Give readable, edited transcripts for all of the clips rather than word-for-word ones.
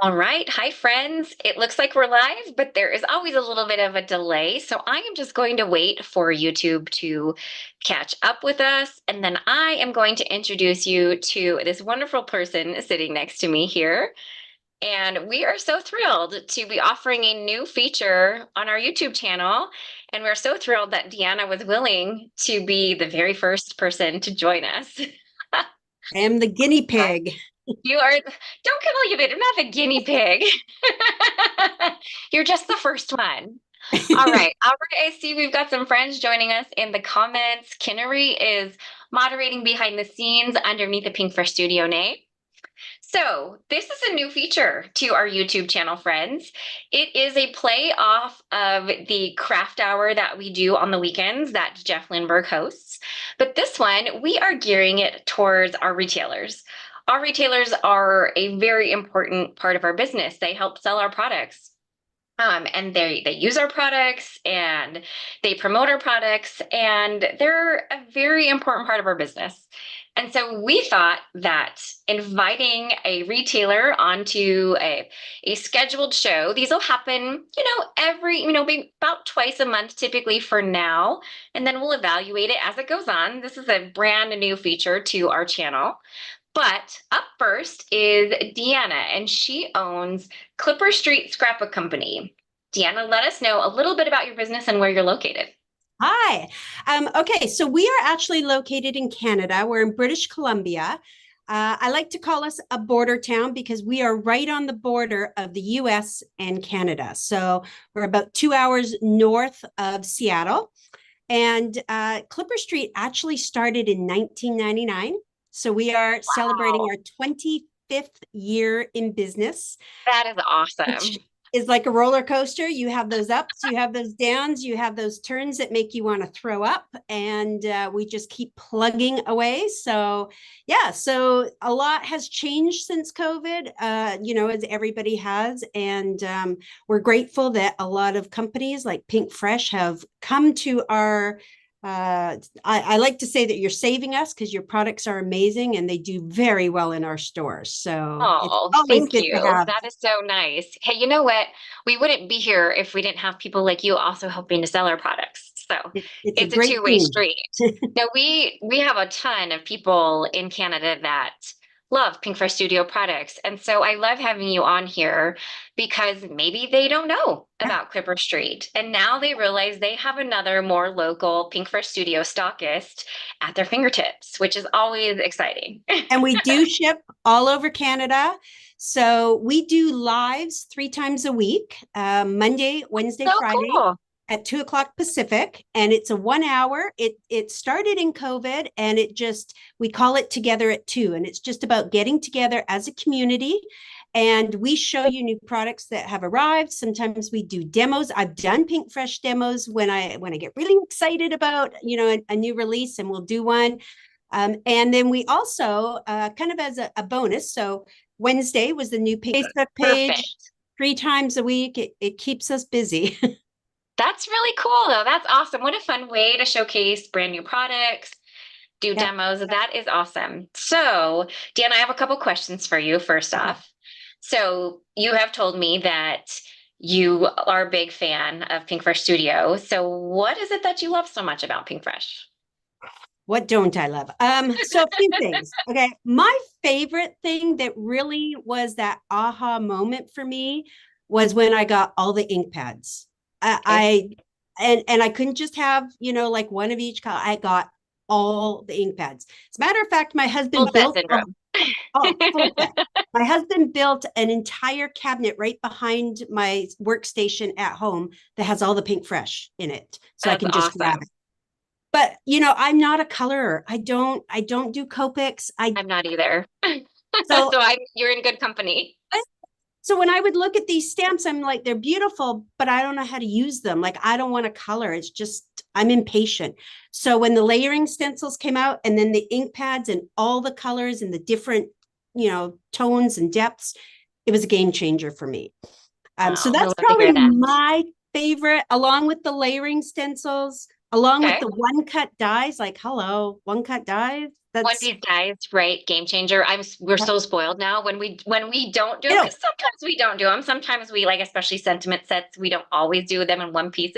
All right. Hi, friends. It looks like we're live, but there is always a little bit of a delay. So I am just going to wait for YouTube to catch up with us. And then I am going to introduce you to this wonderful person sitting next to me here. And we are so thrilled to be offering a new feature on our YouTube channel. And we're so thrilled that Deanna was willing to be the very first person to join us. I am the guinea pig. You are, don't call you that. You're not the guinea pig. You're just the first one. All right. All right. I see we've got some friends joining us in the comments. Kinnery is moderating behind the scenes underneath the Pinkfresh Studio name. So, this is a new feature to our YouTube channel, friends. It is a play off of the craft hour that we do on the weekends that Jeff Lindbergh hosts. But this one, we are gearing it towards our retailers. Our retailers are a very important part of our business. They help sell our products. And they use our products and they promote our products, and they're a very important part of our business. And so we thought that inviting a retailer onto a scheduled show, these will happen, every, maybe about twice a month, typically for now. And then we'll evaluate it as it goes on. This is a brand new feature to our channel. But up first is Deanna, and she owns Clipper Street Scrapbook Company. Deanna, let us know a little bit about your business and where you're located. Hi. Okay, so we are actually located in Canada. We're in British Columbia. I like to call us a border town because we are right on the border of the US and Canada. So we're about 2 hours north of Seattle. And Clipper Street actually started in 1999. So we are celebrating Wow, our 25th year in business, that is which awesome. is like a roller coaster. You have those ups, you have those downs, you have those turns that make you want to throw up, and we just keep plugging away. So, yeah, so a lot has changed since COVID, as everybody has, and we're grateful that a lot of companies like Pinkfresh have come to our I like to say that you're saving us because your products are amazing and they do very well in our stores. So it's Oh, always thank good to you. have. That is so nice. Hey, you know what? We wouldn't be here if we didn't have people like you also helping to sell our products. So It's a it's a great two-way team. street. Now we have a ton of people in Canada that love Pinkfresh Studio products. And so I love having you on here because maybe they don't know about Clipper Street. And now they realize they have another more local Pinkfresh Studio stockist at their fingertips, which is always exciting. And we do ship all over Canada. So we do lives 3 times a week, Monday, Wednesday, So Friday cool. at 2 o'clock Pacific. And it's a 1 hour. It started in COVID, and we call it Together at Two. And it's just about getting together as a community. And we show you new products that have arrived. Sometimes we do demos. I've done Pinkfresh demos when I get really excited about a new release, and we'll do one. And then we also, kind of as a bonus, so Wednesday was the new Facebook page, Perfect. 3 times a week. It keeps us busy. That's really cool, though. That's awesome. What a fun way to showcase brand new products, do Yeah. demos. That is awesome. So, Dan, I have a couple questions for you first Okay. off. So, you have told me that you are a big fan of Pinkfresh Studio. So, what is it that you love so much about Pinkfresh? What don't I love? So a few things. Okay. My favorite thing that really was that aha moment for me was when I got all the ink pads. Okay. And I couldn't just have, like one of each color. I got all the ink pads. As a matter of fact, my Full husband set built a syndrome. Oh, full set. My husband built an entire cabinet right behind my workstation at home that has all the Pinkfresh in it, so I That's can just grab awesome. it. But I'm not a colorer. I don't do Copics. I I'm not either. so So you're in good company. so when I would look at these stamps, I'm like, they're beautiful, but I don't know how to use them. Like, I don't want to color. It's just I'm impatient. So when the layering stencils came out, and then the ink pads and all the colors and the different, tones and depths, it was a game changer for me. So Wow, I that's love to probably hear that. my favorite, along with the layering stencils, along with Okay. the one cut dies. Like, hello, one cut dies. One That's, piece dies, right? Game changer. We're so spoiled now when we don't do, I because sometimes we don't do them. Sometimes we like, especially sentiment sets, we don't always do them in one piece.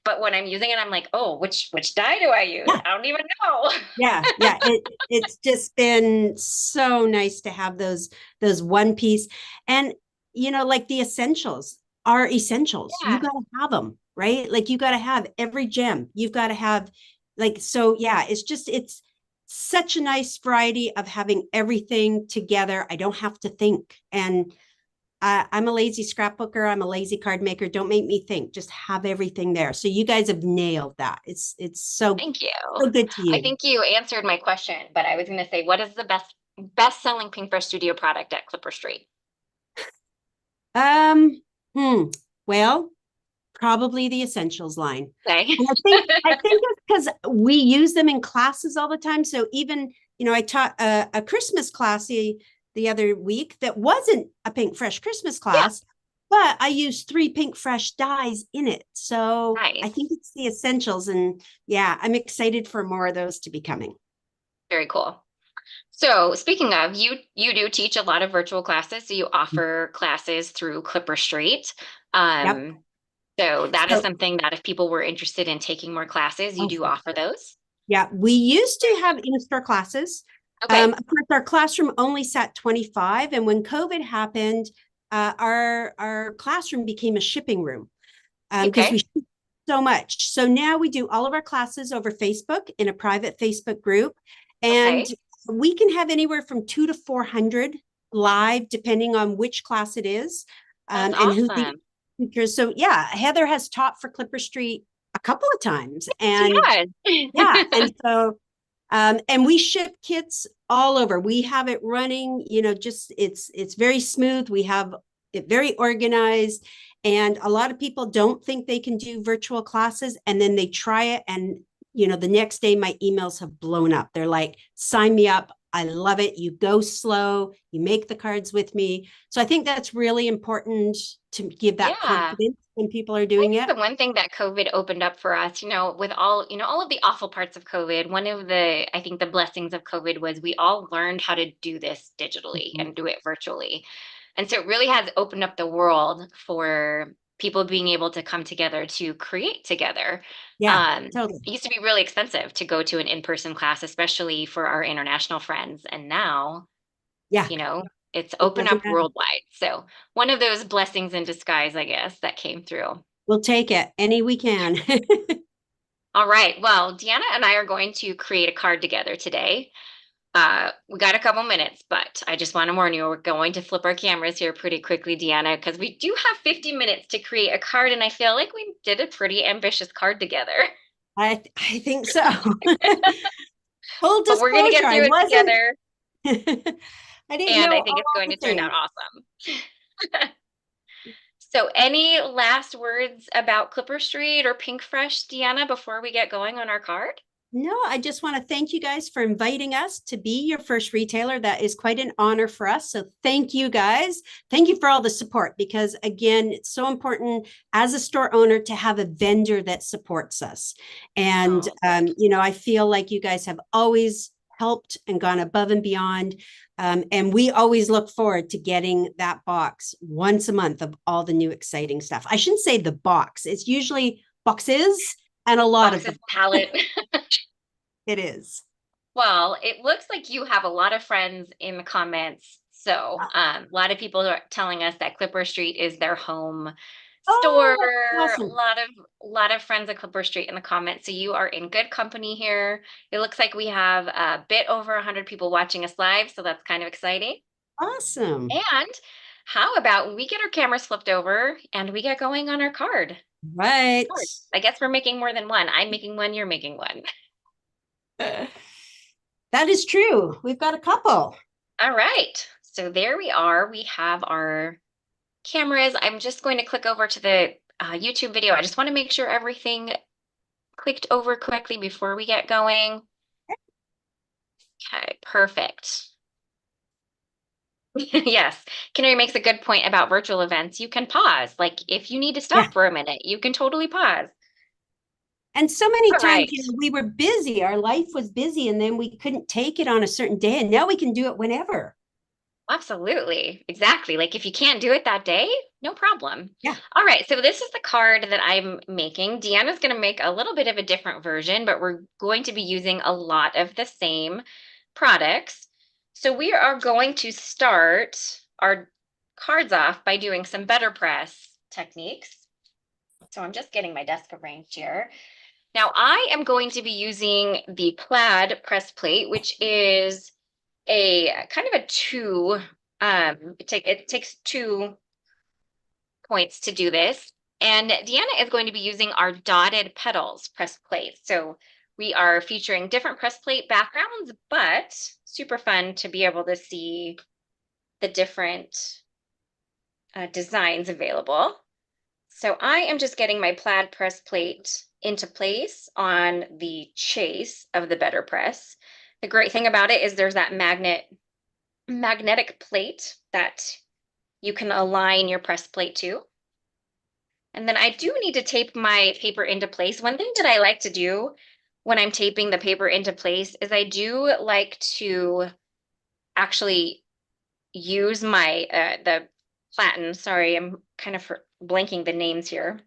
But when I'm using it, I'm like, oh, which die do I use? yeah, I don't even know. yeah. It's just been so nice to have those one piece. And like the essentials are essentials. You Yeah. gotta have them, right? Like you gotta have every gem. You've got to have like, so yeah, it's such a nice variety of having everything together. I don't have to think. And I'm a lazy scrapbooker. I'm a lazy card maker. Don't make me think. Just have everything there. So you guys have nailed that. It's so Thank you. so good to I you. think you answered my question, but I was going to say, what is the best selling Pinkfresh Studio product at Clipper Street? Um, hmm. Well, probably the essentials line. Okay. And I think it's because we use them in classes all the time. So even, I taught a Christmas class the other week that wasn't a Pinkfresh Christmas Yeah. class, but I used 3 Pinkfresh dyes in it. So I Nice. think it's the essentials. And yeah, I'm excited for more of those to be coming. Very cool. So speaking of, you do teach a lot of virtual classes. So you offer classes through Clipper Street. Yep. Um, so that is So, something that if people were interested in taking more classes, you oh, do for offer sure. those. Yeah, we used to have in-store classes. Okay. Of course, our classroom only sat 25, and when COVID happened, our classroom became a shipping room because we Okay. shipped so much. So now we do all of our classes over Facebook in a private Facebook group, and Okay. we can have anywhere from 2 to 400 live, depending on which class it is, That's and who the awesome. teachers. So yeah, Heather has taught for Clipper Street a couple of times, and Yeah. yeah, and so and we ship kits all over. We have it running, just it's very smooth. We have it very organized. And a lot of people don't think they can do virtual classes. And then they try it. And, the next day my emails have blown up. They're like, sign me up. I love it. You go slow, you make the cards with me. So I think that's really important to give that Yeah. confidence when people are I doing think it. the one thing that COVID opened up for us, with all of the awful parts of COVID, one of I think the blessings of COVID was we all learned how to do this digitally Mhm. and do it virtually. And so it really has opened up the world for people being able to come together to create together. Yeah, totally. It used to be really expensive to go to an in-person class, especially for our international friends. And now, Yeah, you know, it's it open doesn't up matter. worldwide. So one of those blessings in disguise, I guess, that came through. We'll take it any we can. All right. Well, Deanna and I are going to create a card together today. We got a couple minutes, but I just want to warn you, we're going to flip our cameras here pretty quickly, Deanna, because we do have 50 minutes to create a card, and I feel like we did a pretty ambitious card together. I think so. Full But we're going to disclosure, get I through it wasn't. together, I didn't and know I think it's all going the to turn out things. awesome. So, any last words about Clipper Street or Pinkfresh, Deanna, before we get going on our card? No, I just want to thank you guys for inviting us to be your first retailer. That is quite an honor for us. So thank you guys. Thank you for all the support because, again, it's so important as a store owner to have a vendor that supports us. And, Oh, good. I feel like you guys have always helped and gone above and beyond. And we always look forward to getting that box once a month of all the new exciting stuff. I shouldn't say the box, it's usually boxes and a lot of Boxes them. palette. It is. Well, it looks like you have a lot of friends in the comments. So, a lot of people are telling us that Clipper Street is their home store. Oh, awesome. A lot of friends at Clipper Street in the comments. So you are in good company here. It looks like we have a bit over 100 people watching us live, so that's kind of exciting. Awesome. And how about we get our cameras flipped over and we get going on our Right. card. I guess we're making more than one. I'm making one, you're making one. That is true. We've got a couple. All right. So there we are. We have our cameras. I'm just going to click over to the YouTube video. I just want to make sure everything clicked over correctly before we get going. Okay, perfect. Yes, Canary makes a good point about virtual events. You can pause. Like if you need to Yeah. stop for a minute, you can totally pause. And so many All times, right. we were busy, our life was busy, and then we couldn't take it on a certain day. And now we can do it whenever. Absolutely. Exactly. Like if you can't do it that day, no problem. Yeah. All right. So this is the card that I'm making. Deanna's going to make a little bit of a different version, but we're going to be using a lot of the same products. So we are going to start our cards off by doing some BetterPress techniques. So I'm just getting my desk arranged here. Now I am going to be using the Plaid press plate, which is a kind of a two, it takes 2 points to do this. And Deanna is going to be using our dotted petals press plate. So we are featuring different press plate backgrounds, but super fun to be able to see the different designs available. So I am just getting my Plaid press plate into place on the chase of the BetterPress. The great thing about it is there's that magnetic plate that you can align your press plate to. And then I do need to tape my paper into place. One thing that I like to do when I'm taping the paper into place is I do like to actually use my the platen. Sorry, I'm kind of blanking the names here.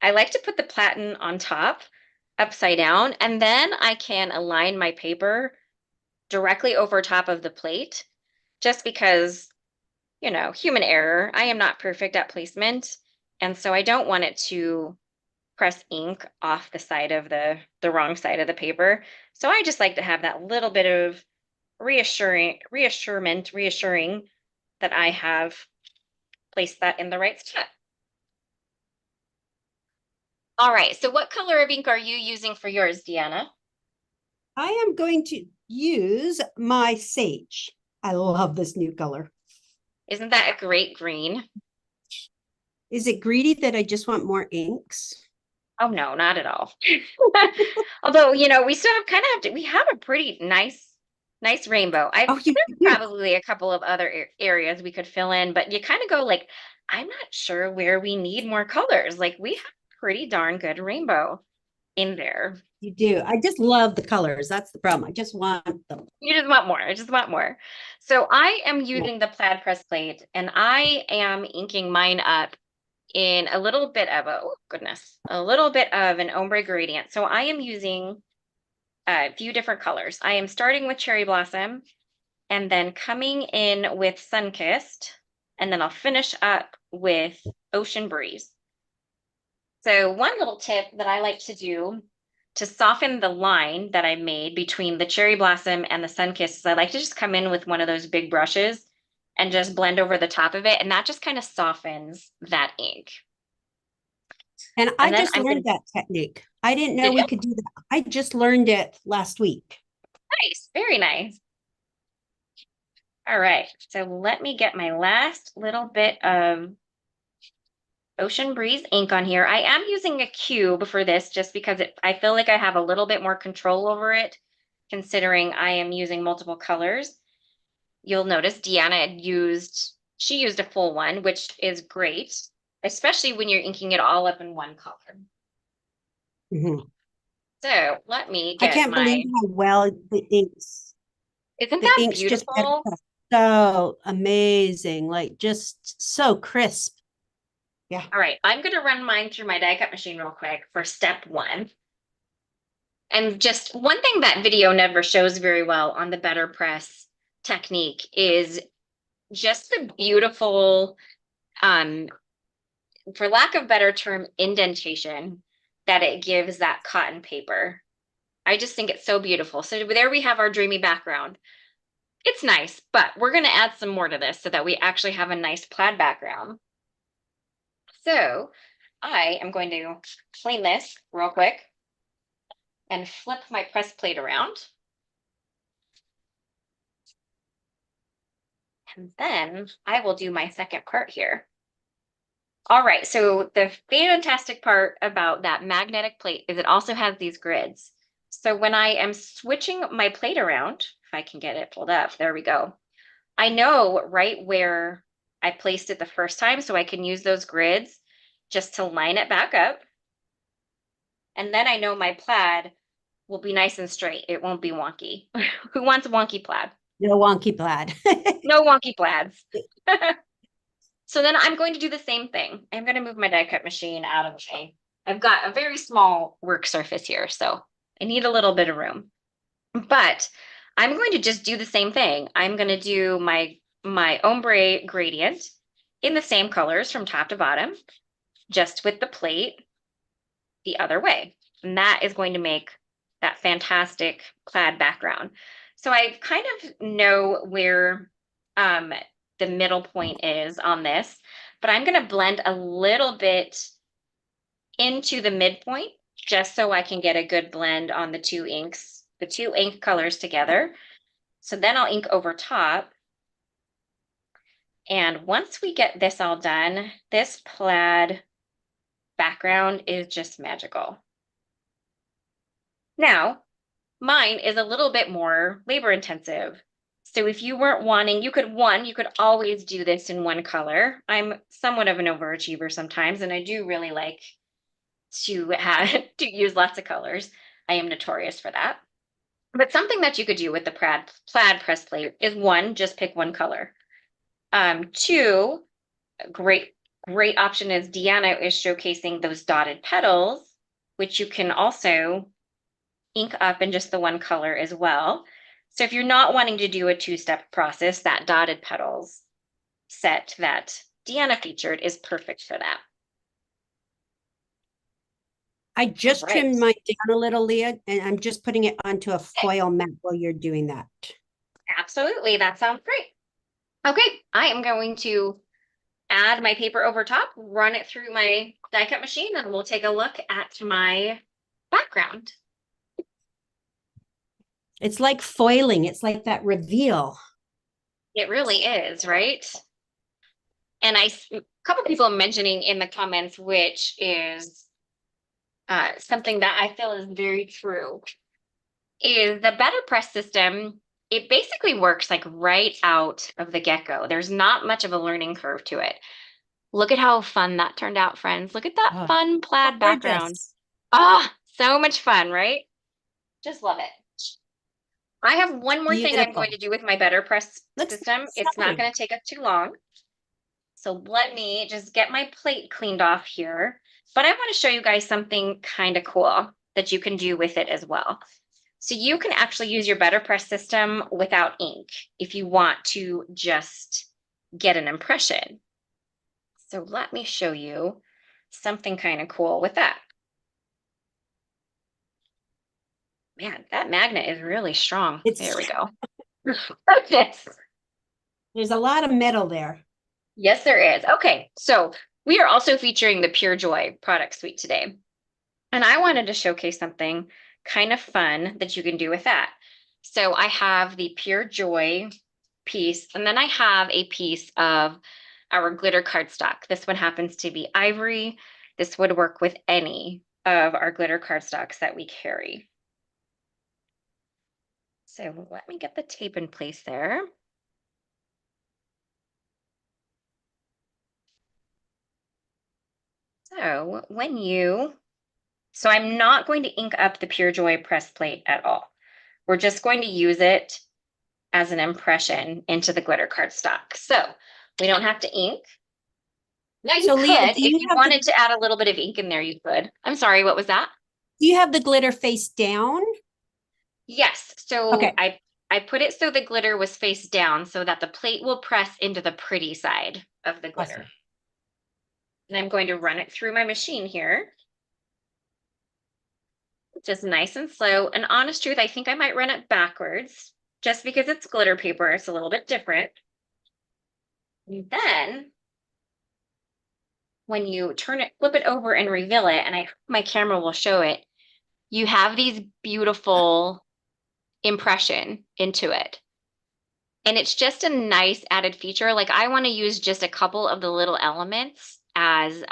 I like to put the platen on top, upside down, and then I can align my paper directly over top of the plate, just because, human error. I am not perfect at placement, and so I don't want it to press ink off the side of the wrong side of the paper. So I just like to have that little bit of reassuring that I have placed that in the right spot. All right, so what color of ink are you using for yours, Deanna? I am going to use my sage. I love this new color. Isn't that a great green? Is it greedy that I just want more inks? Oh no, not at all. Although, we still we have a pretty nice rainbow. Oh, you There's do. probably a couple of other areas we could fill in, but you kind of go like, I'm not sure where we need more colors. Like we have a pretty darn good rainbow in there. You do. I just love the colors. That's the problem. I just want them. You just want more. I just want more. So I am Yeah. using the plaid press plate and I am inking mine up in a little bit of a little bit of an ombre gradient. So I am using a few different colors. I am starting with Cherry Blossom and then coming in with Sunkissed, and then I'll finish up with Ocean Breeze. So one little tip that I like to do to soften the line that I made between the Cherry Blossom and the Sunkissed is I like to just come in with one of those big brushes and just blend over the top of it, and that just kind of softens that ink. And I And then just I'm learned gonna, that technique. I didn't know did you? we could do that. I just learned it last week. Nice, very nice. All right, so let me get my last little bit of Ocean Breeze ink on here. I am using a cube for this just because I feel like I have a little bit more control over it, considering I am using multiple colors. You'll notice Deanna she used a full one, which is great, especially when you're inking it all up in one color. Mhm. So let me I get can't believe my, how well isn't the that inks just beautiful? so amazing, like just so crisp. Yeah. All right, I'm going to run mine through my die cut machine real quick for step one. And just one thing that video never shows very well on the BetterPress technique is just the beautiful, um, for lack of better term, indentation that it gives that cotton paper. I just think it's so beautiful. So there we have our dreamy background. It's nice, but we're going to add some more to this so that we actually have a nice plaid background. So I am going to clean this real quick and flip my press plate around. And then I will do my second part here. All right, so the fantastic part about that magnetic plate is it also has these grids. So when I am switching my plate around, if I can get it pulled up, there we go. I know right where I placed it the first time, so I can use those grids just to line it back up. And then I know my plaid will be nice and straight. It won't be wonky. Who wants wonky plaid? No wonky plaid. No wonky plaids. So then I'm going to do the same thing. I'm going to move my die cut machine out of the way. I've got a very small work surface here, so I need a little bit of room. But I'm going to just do the same thing. I'm going to do my ombre gradient in the same colors from top to bottom, just with the plate the other way. And that is going to make that fantastic plaid background. So I kind of know where the middle point is on this, but I'm going to blend a little bit into the midpoint just so I can get a good blend on the two inks, the two ink colors together. So then I'll ink over top. And once we get this all done, this plaid background is just magical. Now, mine is a little bit more labor intensive. So if you weren't wanting, you could always do this in one color. I'm somewhat of an overachiever sometimes, and I do really like to have to use lots of colors. I am notorious for that. But something that you could do with the plaid press plate is one, just pick one color. Two, great option is Deanna is showcasing those dotted petals, which you can also ink up in just the one color as well. So if you're not wanting to do a two-step process, that dotted petals set that Deanna featured is perfect for that. I just trimmed mine down a little, Lea, and I'm just putting it onto a foil mat while you're doing that. Absolutely, that sounds great. Okay, I am going to add my paper over top, run it through my die cut machine, and we'll take a look at my background. It's like foiling. It's like that reveal. It really is, right? And a couple people mentioning in the comments, which is something that I feel is very true, is the BetterPress system. It basically works like right out of the get-go. There's not much of a learning curve to it. Look at how fun that turned out, friends. Look at that fun plaid background. Ah, so much fun, right? Just love it. I have one more thing I'm going to do with my BetterPress system. It's not going to take us too long. So let me just get my plate cleaned off here. But I want to show you guys something kind of cool that you can do with it as well. So you can actually use your BetterPress system without ink if you want to just get an impression. So let me show you something kind of cool with that. Man, that magnet is really strong. There we go. Yes. There's a lot of metal there. Yes, there is. Okay, so we are also featuring the Pure Joy product suite today. And I wanted to showcase something kind of fun that you can do with that. So I have the Pure Joy piece, and then I have a piece of our glitter cardstock. This one happens to be ivory. This would work with any of our glitter cardstocks that we carry. So let me get the tape in place there. So so I'm not going to ink up the Pure Joy press plate at all. We're just going to use it as an impression into the glitter cardstock. So we don't have to ink. Now you could, if you wanted to add a little bit of ink in there, you could. I'm sorry, what was that? Do you have the glitter face down? Yes. So I put it so the glitter was face down so that the plate will press into the pretty side of the glitter. Awesome. And I'm going to run it through my machine here. Just nice and slow. And honest truth, I think I might run it backwards just because it's glitter paper. It's a little bit different. And then when you flip it over and reveal it, and my camera will show it, you have these beautiful impression into it. And it's just a nice added feature. Like I want to use just a couple of the little elements as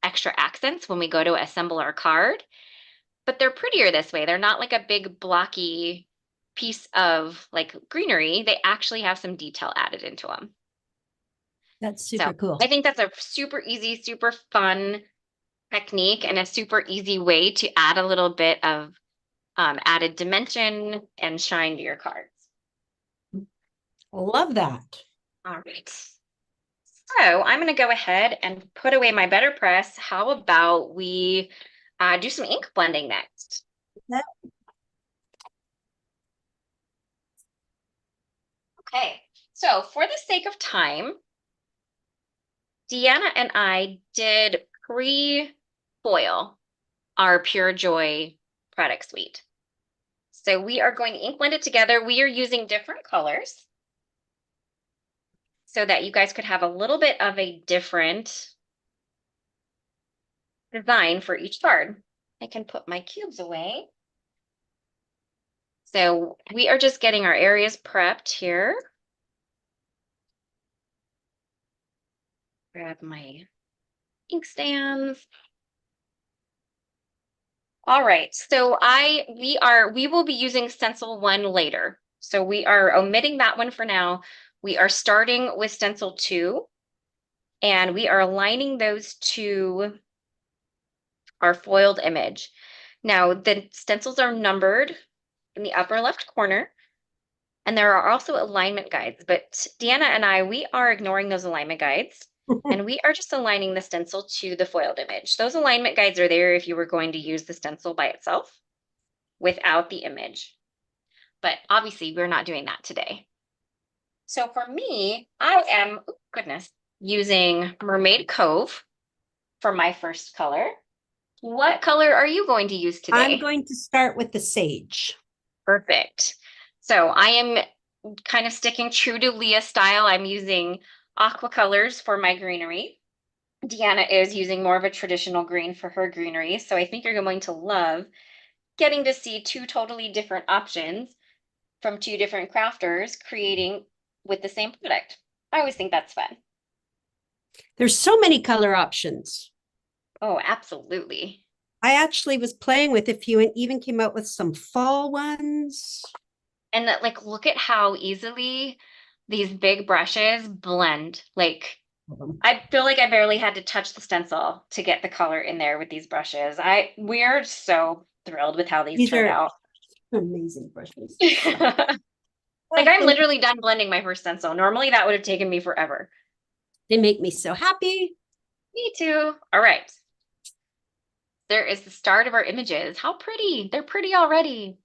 extra accents when we go to assemble our card. But they're prettier this way. They're not like a big blocky piece of like greenery. They actually have some detail added into them. That's super cool. I think that's a super easy, super fun technique and a super easy way to add a little bit of added dimension and shine to your cards. Love that. All right. So I'm going to go ahead and put away my BetterPress. How about we do some ink blending next? Yep. Okay. So for the sake of time, Deanna and I did pre-foil our Pure Joy product suite. So we are going to ink blend it together. We are using different colors so that you guys could have a little bit of a different design for each card. I can put my cubes away. So we are just getting our areas prepped here. Grab my ink stands. All right, so we will be using Stencil 1 later. So we are omitting that one for now. We are starting with Stencil 2, and we are aligning those to our foiled image. Now, the stencils are numbered in the upper left corner, and there are also alignment guides, but Deanna and I, we are ignoring those alignment guides, and we are just aligning the stencil to the foiled image. Those alignment guides are there if you were going to use the stencil by itself without the image. But obviously, we're not doing that today. So for me, I am, oh goodness, using Mermaid Cove for my first color. What color are you going to use today? I'm going to start with the sage. Perfect. So I am kind of sticking true to Leah's style. I'm using aqua colors for my greenery. Deanna is using more of a traditional green for her greenery. So I think you're going to love getting to see two totally different options from two different crafters creating with the same product. I always think that's fun. There's so many color options. Oh, absolutely. I actually was playing with a few and even came out with some fall ones. And that, like, look at how easily these big brushes blend. Like, I feel like I barely had to touch the stencil to get the color in there with these brushes. We're so thrilled with how these turned out. Amazing brushes. Like, I'm literally done blending my first stencil. Normally that would have taken me forever. They make me so happy. Me too. All right. There is the start of our images. How pretty. They're pretty already.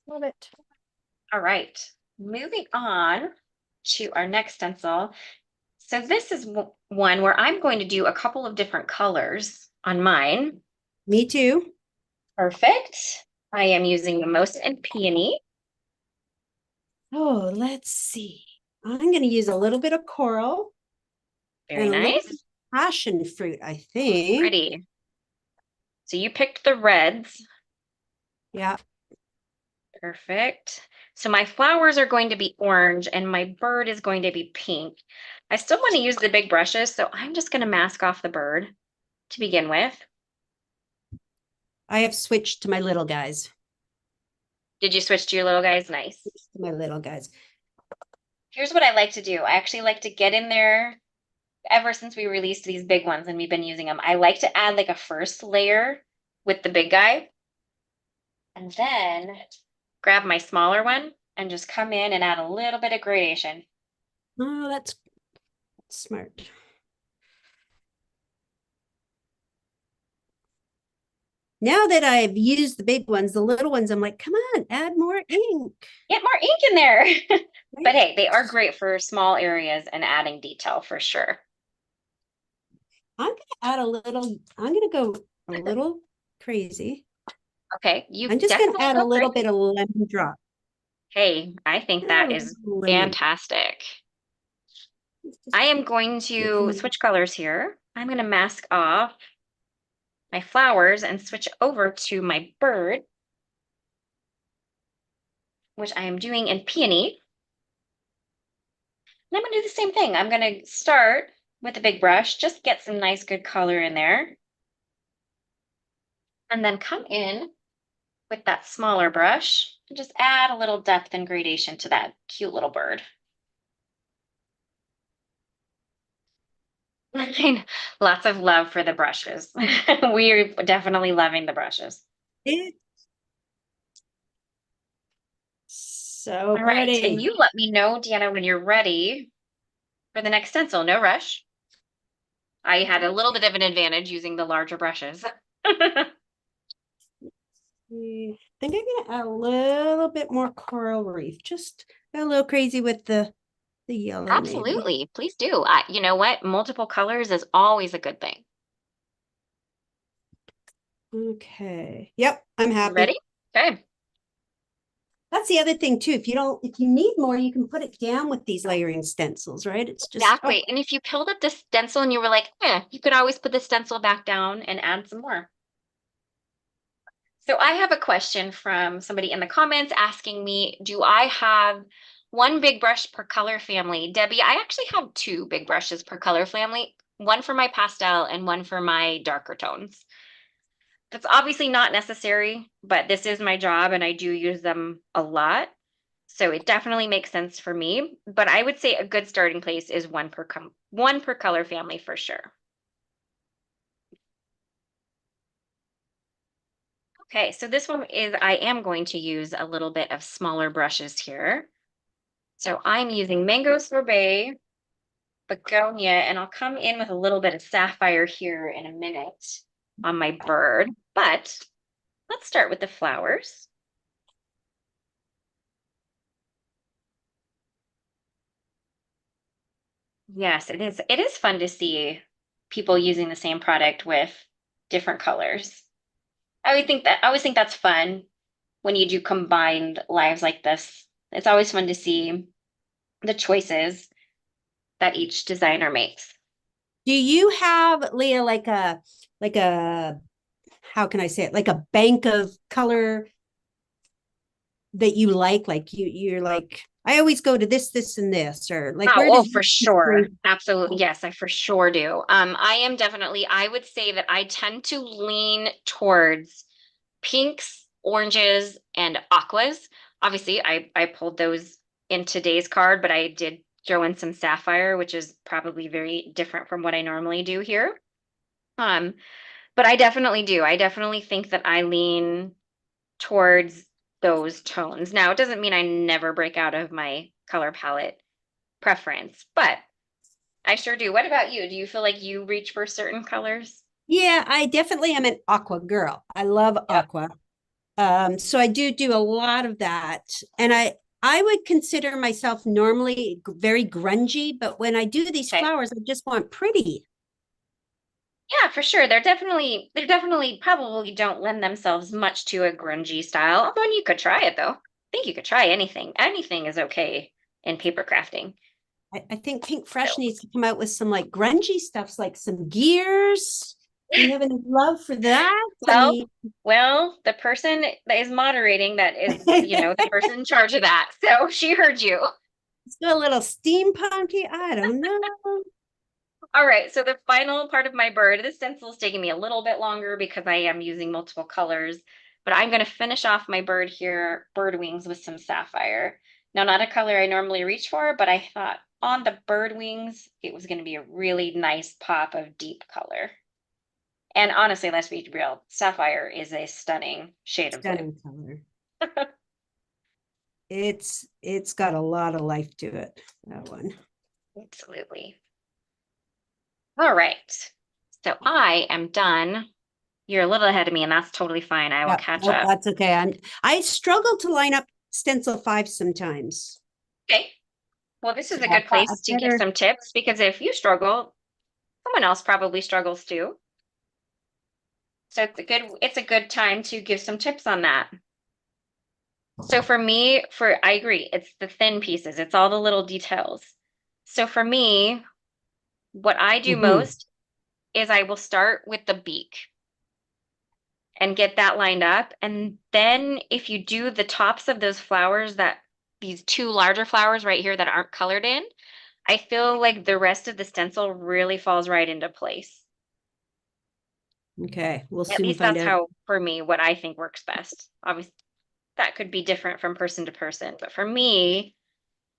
Love it. All right. Moving on to our next stencil. So this is one where I'm going to do a couple of different colors on mine. Me too. Perfect. I am using Mimosa and Peony. Oh, let's see. I'm going to use a little bit of coral. Very nice. Passion fruit, I think. Pretty. So you picked the reds. Yeah. Perfect. So my flowers are going to be orange and my bird is going to be pink. I still want to use the big brushes, so I'm just going to mask off the bird to begin with. I have switched to my little guys. Did you switch to your little guys? Nice. My little guys. Here's what I like to do. I actually like to get in there ever since we released these big ones and we've been using them. I like to add like a first layer with the big guy and then grab my smaller one and just come in and add a little bit of gradation. Oh, that's smart. Now that I've used the big ones, the little ones, I'm like, come on, add more ink. Get more ink in there. But hey, they are great for small areas and adding detail for sure. I'm going to add a little, I'm going to go a little crazy. Okay, I'm just going to add a little bit of lemon drop. Hey, I think that is fantastic. I am going to switch colors here. I'm going to mask off my flowers and switch over to my bird, which I am doing in Peony. And I'm going to do the same thing. I'm going to start with a big brush, just get some nice good color in there. And then come in with that smaller brush and just add a little depth and gradation to that cute little bird. Lots of love for the brushes. We're definitely loving the brushes. It's so All right. And pretty. you let me know, Deanna, when you're ready for the next stencil. No rush. I had a little bit of an advantage using the larger brushes. I think I'm gonna add a little bit more coral reef. Just got a little crazy with the yellow, maybe. Absolutely. Please do. You know what? Multiple colors is always a good thing. Okay. Yep, I'm You ready? happy. Okay. That's the other thing too. If you need more, you can put it down with these layering stencils, right? It's just, oh, Exactly. And if you pulled up the stencil and you were like, you could always put the stencil back down and add some more. So I have a question from somebody in the comments asking me, do I have one big brush per color family? Debbie, I actually have two big brushes per color family, one for my pastel and one for my darker tones. That's obviously not necessary, but this is my job and I do use them a lot. So it definitely makes sense for me, but I would say a good starting place is one per color family for sure. Okay, so this one is, I am going to use a little bit of smaller brushes here. So I'm using Mango Sorbet, Begonia, and I'll come in with a little bit of Sapphire here in a minute on my bird. But let's start with the flowers. Yes, it is. It is fun to see people using the same product with different colors. I always think that's fun when you do combined lives like this. It's always fun to see the choices that each designer makes. do you have, Leah, like a how can I say it? Like a bank of color that you like you're like, I always go to this, and this, or like Oh, where oh, does for this sure. bring- Absolutely. Yes, I for sure do. I am definitely, I would say that I tend to lean towards pinks, oranges, and aquas. Obviously, I pulled those in today's card, but I did throw in some sapphire, which is probably very different from what I normally do here. Um, but I definitely do. I definitely think that I lean towards those tones. Now, it doesn't mean I never break out of my color palette preference, but I sure do. What about you? Do you feel like you reach for certain colors? Yeah, I definitely am an aqua girl. I love Yeah. aqua. So I do a lot of that. And I would consider myself normally very grungy, but when I do these Okay. flowers, I just want pretty. Yeah, for sure. They're definitely probably don't lend themselves much to a grungy style. Although you could try it though. I think you could try anything. Anything is okay in paper crafting. I think Pinkfresh So, needs to come out with some like grungy stuffs, like some gears. Do you have any love for that? I well, mean, the person that is moderating that is, the person in charge of that. So she heard you. it's a little steampunky. I don't know. All right, so the final part of my bird, this stencil is taking me a little bit longer because I am using multiple colors, but I'm going to finish off my bird here, bird wings with some sapphire. Now, not a color I normally reach for, but I thought on the bird wings, it was going to be a really nice pop of deep color. And honestly, let's be real, sapphire is a stunning shade of blue. Stunning color. It's got a lot of life to it, that one. Absolutely. All right. So I am done. You're a little ahead of me, and that's totally fine. I will Yep. catch Nope, up. that's okay. I struggle to line up stencil five sometimes. Okay. Well, this is So a I good thought I place to give better. some tips because if you struggle, someone else probably struggles too. So it's a good time to give some tips on that. So for me, I agree, it's the thin pieces, it's all the little details. So for me, what I do Mhm. most is I will start with the beak and get that lined up. And then if you do the tops of those flowers these two larger flowers right here that aren't colored in, I feel like the rest of the stencil really falls right into place. Okay, we'll At soon least find that's out. how, for me, what I think works best. Obviously, that could be different from person to person, but for me,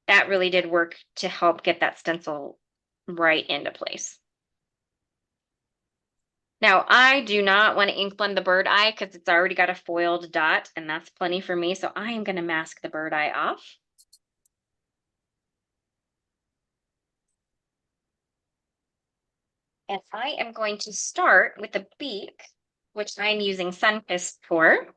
that really did work to help get that stencil right into place. Now, I do not want to ink blend the bird eye because it's already got a foiled dot, and that's plenty for me. So I am going to mask the bird eye off. And I am going to start with the beak, which I'm using Sunkist for.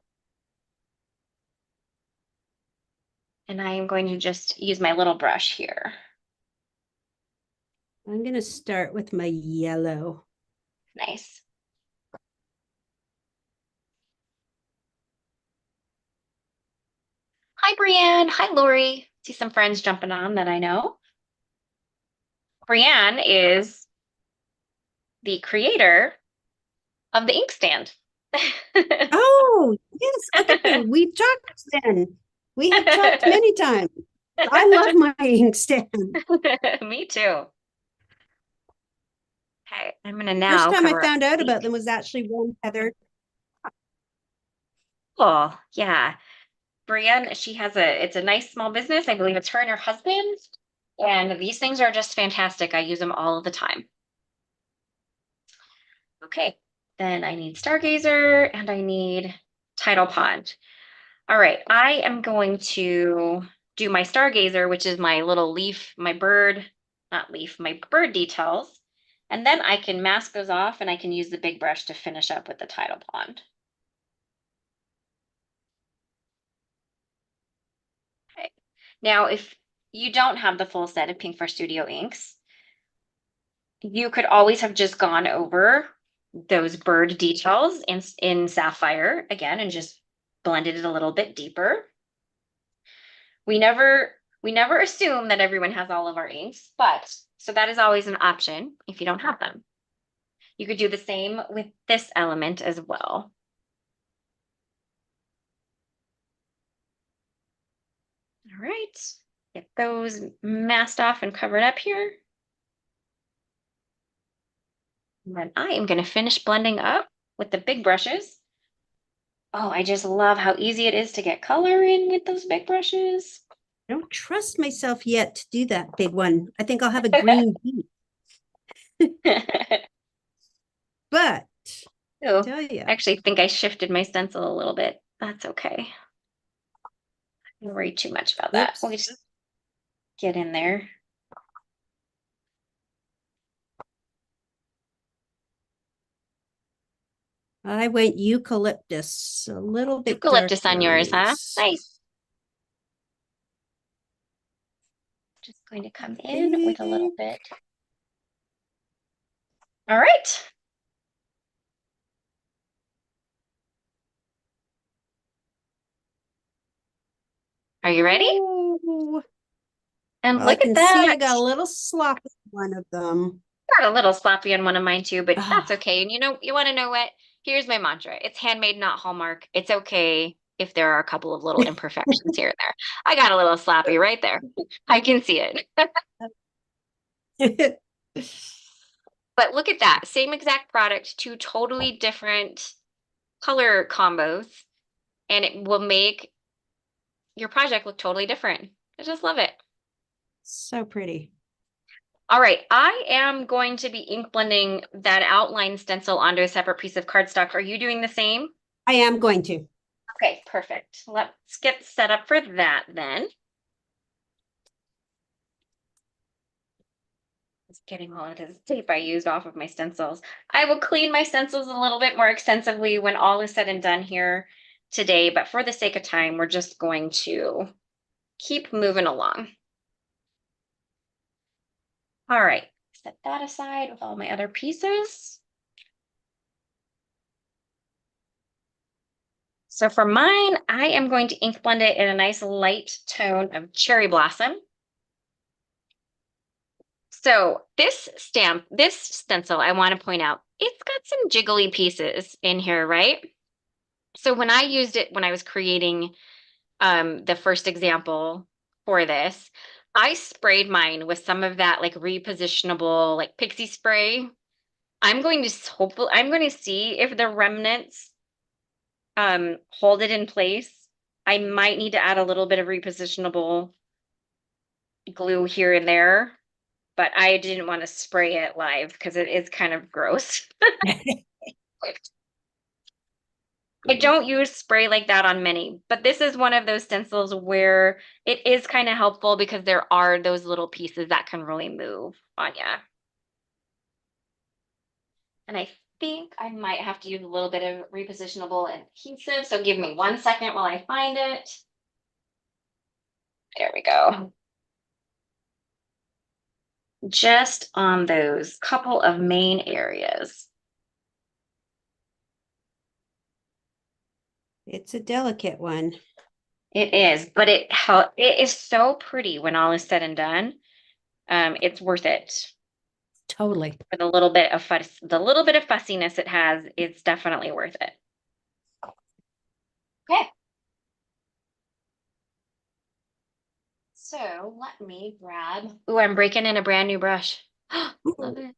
And I am going to just use my little brush here. I'm going to start with my yellow. Nice. Hi, Brienne. Hi, Lori. See some friends jumping on that I know. Brienne is the creator of the inkstand. Oh, yes. Okay. We've talked then. We have talked many times. I love my inkstand. Me too. Okay, I'm going to First now time I cover up found the out beak. about them was actually one Heather. Oh, yeah. Brienne, she has it's a nice small business. I believe it's her and her husband. And these things are just fantastic. I use them all the time. Okay, then I need Stargazer and I need Tidal Pond. All right, I am going to do my Stargazer, which is my little leaf, my bird, not leaf, my bird details. And then I can mask those off and I can use the big brush to finish up with the Tidal Pond. Okay. Now, if you don't have the full set of Pinkfresh Studio inks, you could always have just gone over those bird details in Sapphire again and just blended it a little bit deeper. We never assume that everyone has all of our inks, but so that is always an option if you don't have them. You could do the same with this element as well. All right, get those masked off and covered up here. And then I am going to finish blending up with the big brushes. Oh, I just love how easy it is to get color in with those big brushes. I don't trust myself yet to do that big one. I think I'll have a green beak. But Oh, tell you, I actually think I shifted my stencil a little bit. That's okay. Don't worry too much about that. We'll just get in there. I went eucalyptus, a little bit Eucalyptus on darker on yours, huh? these. Nice. Just going to come in with a little bit. All right. Are you ready? Ooh. And Well, I look at can see I that. got a little sloppy one of them. Got a little sloppy on one of mine too, but that's Oh. okay. And you want to know what? Here's my mantra. It's handmade, not Hallmark. It's okay if there are a couple of little imperfections here and there. I got a little sloppy right there. I can see it. But look at that. Same exact product, two totally different color combos, and it will make your project look totally different. I just love it. So pretty. All right, I am going to be ink blending that outline stencil onto a separate piece of cardstock. Are you doing the same? I am going to. Okay, perfect. Let's get set up for that then. Just getting all of this tape I used off of my stencils. I will clean my stencils a little bit more extensively when all is said and done here today, but for the sake of time, we're just going to keep moving along. All right, set that aside with all my other pieces. So for mine, I am going to ink blend it in a nice light tone of cherry blossom. So this stencil, I want to point out, it's got some jiggly pieces in here, right? So when I used it, when I was creating the first example for this, I sprayed mine with some of that like repositionable like pixie spray. I'm going to see if the remnants hold it in place. I might need to add a little bit of repositionable glue here and there, but I didn't want to spray it live because it is kind of gross. I don't use spray like that on many, but this is one of those stencils where it is kind of helpful because there are those little pieces that can really move on you. And I think I might have to use a little bit of repositionable adhesive, so give me 1 second while I find it. There we go. Just on those couple of main areas. It's a delicate one. It is, but it is so pretty when all is said and done. It's worth it Totally. for the little bit of fussiness it has. It's definitely worth it. Okay. So let me grab. Ooh, I'm breaking in a brand new brush. Love it.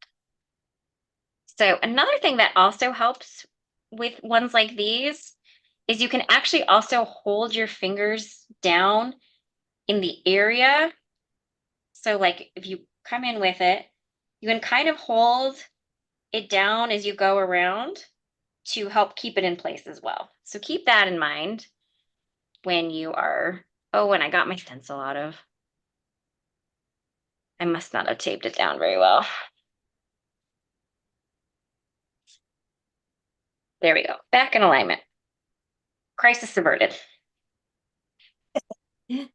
So another thing that also helps with ones like these is you can actually also hold your fingers down in the area. So like if you come in with it, you can kind of hold it down as you go around to help keep it in place as well. So keep that in mind when you are, oh, and I got my stencil out of. I must not have taped it down very well. There we go. Back in alignment. Crisis averted. Wait,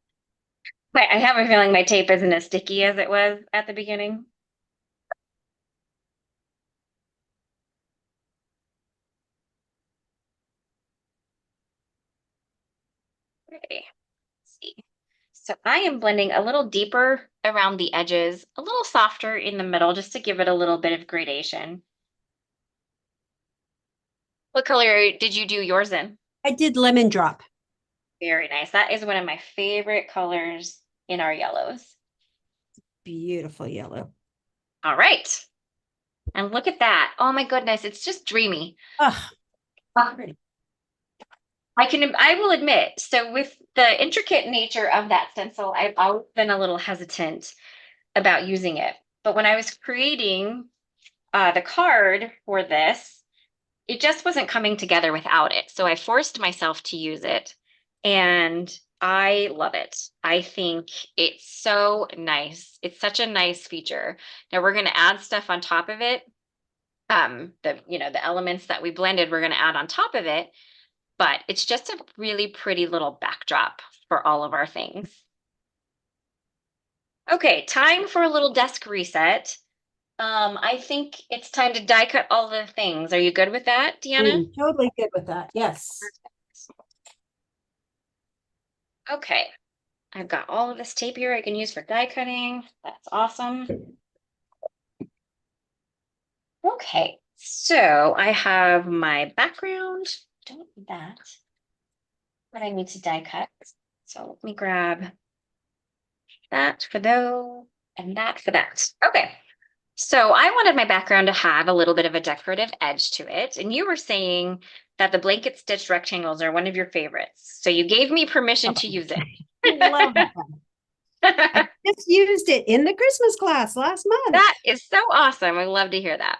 I have a feeling my tape isn't as sticky as it was at the beginning. Okay, let's see. So I am blending a little deeper around the edges, a little softer in the middle, just to give it a little bit of gradation. What color did you do yours in? I did lemon drop. Very nice. That is one of my favorite colors in our yellows. Beautiful yellow. All right. And look at that. Oh my goodness, it's just dreamy. Oh, I will admit, so with the intricate nature of that stencil, I've always been a little hesitant about using it. But when I was creating the card for this, it just wasn't coming together without it. So I forced myself to use it, and I love it. I think it's so nice. It's such a nice feature. Now we're going to add stuff on top of it. The elements that we blended, we're going to add on top of it, but it's just a really pretty little backdrop for all of our things. Okay, time for a little desk reset. I think it's time to die cut all the things. Are you good with that, Deanna? totally good with that. Yes. Okay, I've got all of this tape here I can use for die cutting. That's awesome. Okay, so I have my background. Don't need that. But I need to die cut. So let me grab that for those and that for that. Okay. So I wanted my background to have a little bit of a decorative edge to it. And you were saying that the blanket stitch rectangles are one of your favorites. So you gave me permission to use it. Love them. I just used it in the Christmas class last month. That is so awesome. I love to hear that.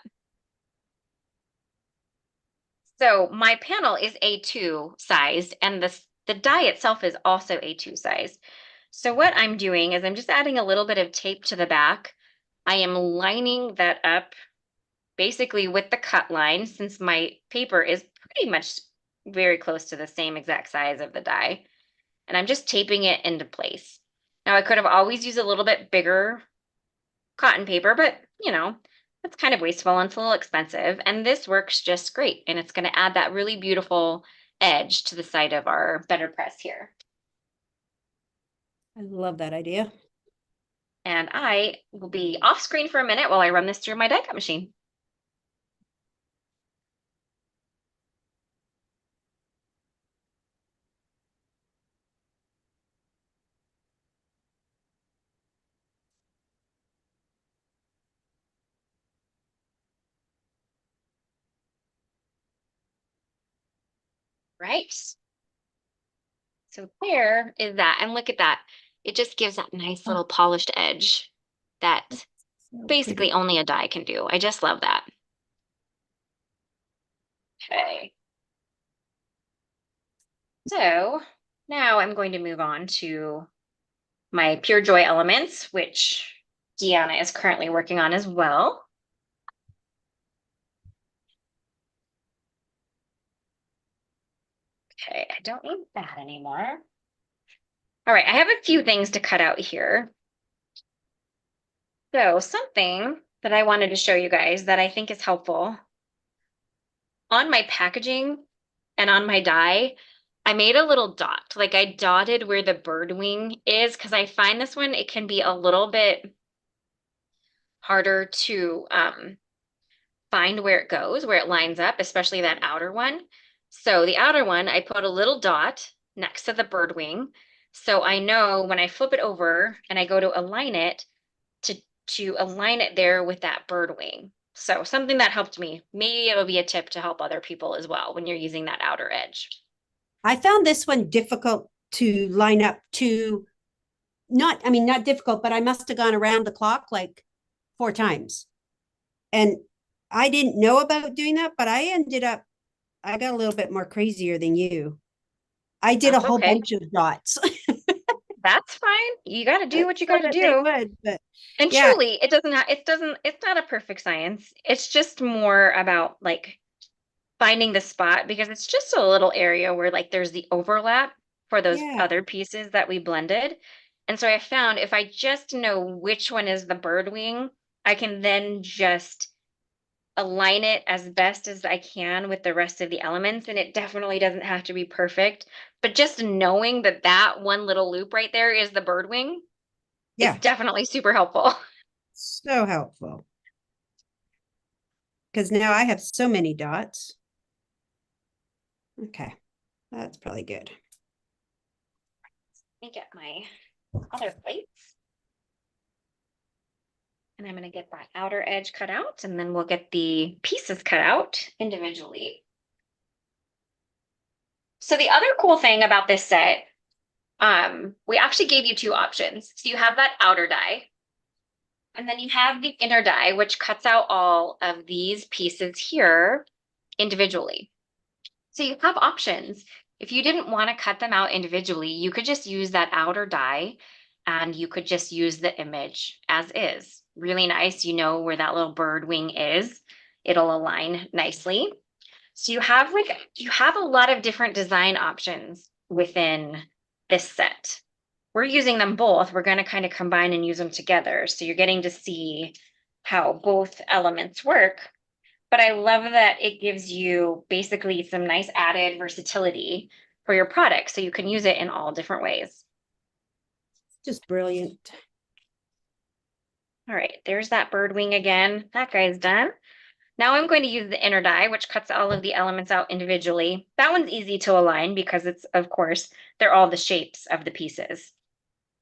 So my panel is A2 sized, and the die itself is also A2 sized. So what I'm doing is I'm just adding a little bit of tape to the back. I am lining that up basically with the cut line, since my paper is pretty much very close to the same exact size of the die. And I'm just taping it into place. Now I could have always used a little bit bigger cotton paper, but that's kind of wasteful and it's a little expensive. And this works just great. And it's going to add that really beautiful edge to the side of our BetterPress here. I love that idea. And I will be off screen for a minute while I run this through my die cut machine. Right. So there is that. And look at that. It just gives that nice little polished edge that basically only a die can do. I just love that. Okay. So now I'm going to move on to my Pure Joy elements, which Deanna is currently working on as well. Okay, I don't need that anymore. All right, I have a few things to cut out here. So something that I wanted to show you guys that I think is helpful. On my packaging and on my die, I made a little dot. Like I dotted where the bird wing is because I find this one, it can be a little bit harder to find where it goes, where it lines up, especially that outer one. So the outer one, I put a little dot next to the bird wing. So I know when I flip it over and I go to align it, to align it there with that bird wing. So something that helped me. Maybe it'll be a tip to help other people as well when you're using that outer edge. I found this one difficult to line up to not difficult, but I must have gone around the clock like 4 times. And I didn't know about doing that, but I got a little bit more crazier than you. I did a That's whole okay. bunch of dots. That's fine. You got to do what you So got to that they do. would, but And yeah, truly, it's not a perfect science. It's just more about like finding the spot because it's just a little area where like there's the overlap for those yeah. other pieces that we blended. And so I found if I just know which one is the bird wing, I can then just align it as best as I can with the rest of the elements. And it definitely doesn't have to be perfect, but just knowing that that one little loop right there is the bird wing is Yeah, definitely super helpful. so helpful because now I have so many dots. Okay, that's probably good. Let me get my other plates. And I'm going to get that outer edge cut out, and then we'll get the pieces cut out individually. So the other cool thing about this set, we actually gave you two options. So you have that outer die, and then you have the inner die, which cuts out all of these pieces here individually. So you have options. If you didn't want to cut them out individually, you could just use that outer die and you could just use the image as is. Really nice. You know where that little bird wing is. It'll align nicely. So you have a lot of different design options within this set. We're using them both. We're going to kind of combine and use them together. So you're getting to see how both elements work, but I love that it gives you basically some nice added versatility for your product. So you can use it in all different ways. Just brilliant. All right, there's that bird wing again. That guy's done. Now I'm going to use the inner die, which cuts all of the elements out individually. That one's easy to align because it's, of course, they're all the shapes of the pieces.